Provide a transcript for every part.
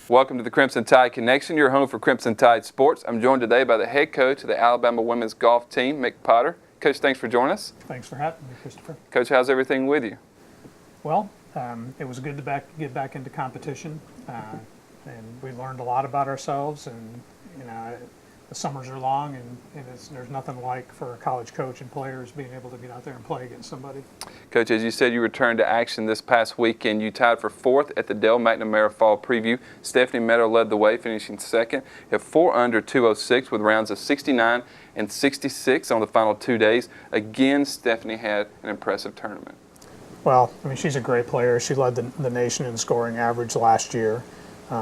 Welcome to the Crimson Tide Connection, your home for Crimson Tide sports. I'm joined today by the head coach of the Alabama women's golf team, Mick Potter. Coach, thanks for joining us. Thanks for having me, Christopher. Coach, how's everything with you? Well, it was good to get back into competition, and we learned a lot about ourselves. And the summers are long, and there's nothing like for a college coach and players being able to get out there and play against somebody. Coach, as you said, you returned to action this past weekend. You tied for fourth at the McNamara Fall Preview. Stephanie Meadow led the way, finishing second at 4 under 206 with rounds of 69 and 66 on the final 2 days. Again, Stephanie had an impressive tournament. Well, I mean, she's a great player. She led the nation in scoring average last year.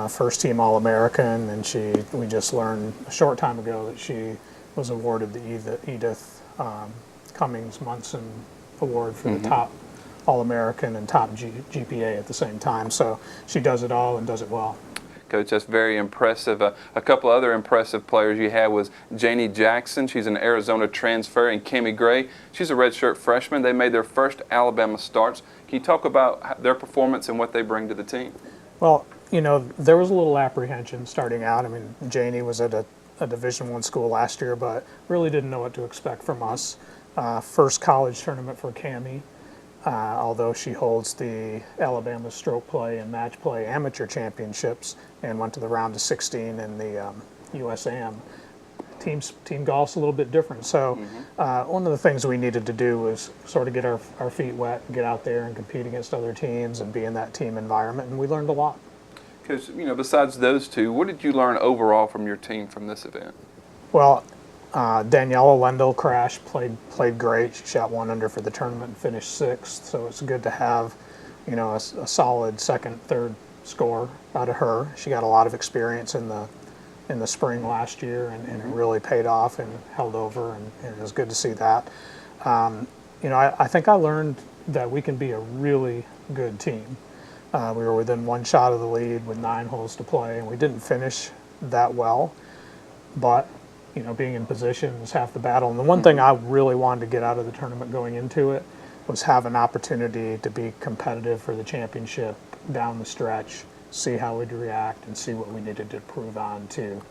First team All-American, and we just learned a short time ago that she was awarded the Edith Cummings Munson Award for the top All-American and top GPA at the same time. So she does it all and does it well. Coach, that's very impressive. A couple other impressive players you had was Janie Jackson. She's an Arizona transfer, and Cammie Gray. She's a redshirt freshman. They made their first Alabama starts. Can you talk about their performance and what they bring to the team? Well, there was a little apprehension starting out. I mean, Janie was at a Division I school last year, but really didn't know what to expect from us. First college tournament for Cammie, although she holds the Alabama Stroke Play and Match Play Amateur Championships and went to the round of 16 in the USAM. Team golf's a little bit different. So one of the things we needed to do was sort of get our feet wet and get out there and compete against other teams and be in that team environment, and we learned a lot. Because, besides those two, what did you learn overall from your team from this event? Well, Daniela Lendl Crash played great. She shot 1 under for the tournament and finished 6th. So it's good to have, a solid second, third score out of her. She got a lot of experience in the spring last year, and it really paid off and held over, and it was good to see that. I think I learned that we can be a really good team. We were within 1 shot of the lead with 9 holes to play, and we didn't finish that well. But, being in position is half the battle. And the one thing I really wanted to get out of the tournament going into it was have an opportunity to be competitive for the championship down the stretch, see how we'd react, and see what we needed to improve on to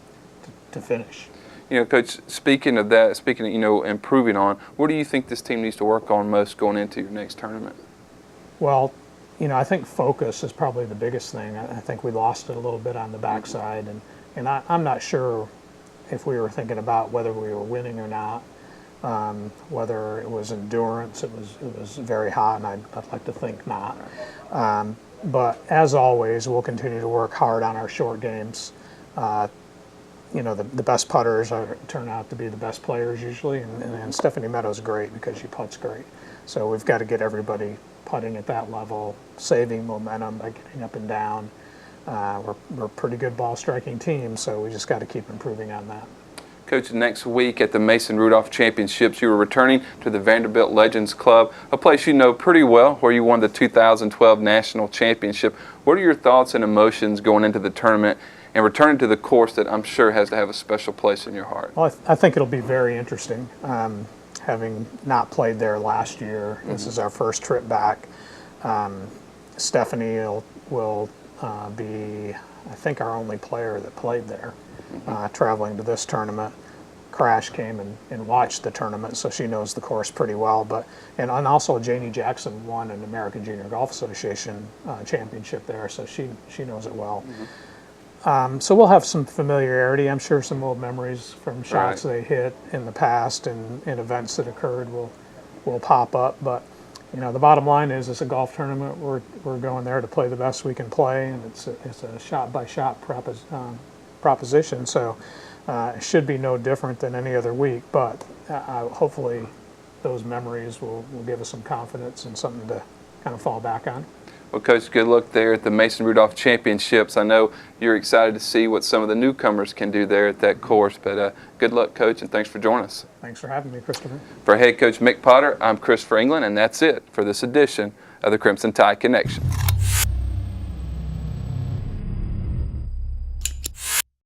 finish. Coach, speaking of improving on, what do you think this team needs to work on most going into your next tournament? Well, I think focus is probably the biggest thing. I think we lost it a little bit on the backside, and I'm not sure if we were thinking about whether we were winning or not, whether it was endurance. It was very hot, and I'd like to think not. But as always, we'll continue to work hard on our short games. The best putters turn out to be the best players usually, and Stephanie Meadow's great because she putts great. So we've got to get everybody putting at that level, saving momentum by getting up and down. We're a pretty good ball striking team, so we just got to keep improving on that. Coach, next week at the Mason Rudolph Championships, you were returning to the Vanderbilt Legends Club, a place you know pretty well, where you won the 2012 National Championship. What are your thoughts and emotions going into the tournament and returning to the course that I'm sure has to have a special place in your heart? Well, I think it'll be very interesting. Having not played there last year, this is our first trip back. Stephanie will be, I think, our only player that played there, traveling to this tournament. Crash came and watched the tournament, so she knows the course pretty well. And also Janie Jackson won an American Junior Golf Association championship there, so she knows it well. So we'll have some familiarity. I'm sure some old memories from shots they hit in the past and events that occurred will pop up. But the bottom line is it's a golf tournament. We're going there to play the best we can play, and it's a shot by shot proposition. So it should be no different than any other week. But hopefully those memories will give us some confidence and something to kind of fall back on. Well, Coach, good luck there at the Mason Rudolph Championships. I know you're excited to see what some of the newcomers can do there at that course, but good luck, Coach, and thanks for joining us. Thanks for having me, Christopher. For head coach Mick Potter, I'm Christopher England, and that's it for this edition of the Crimson Tide Connection.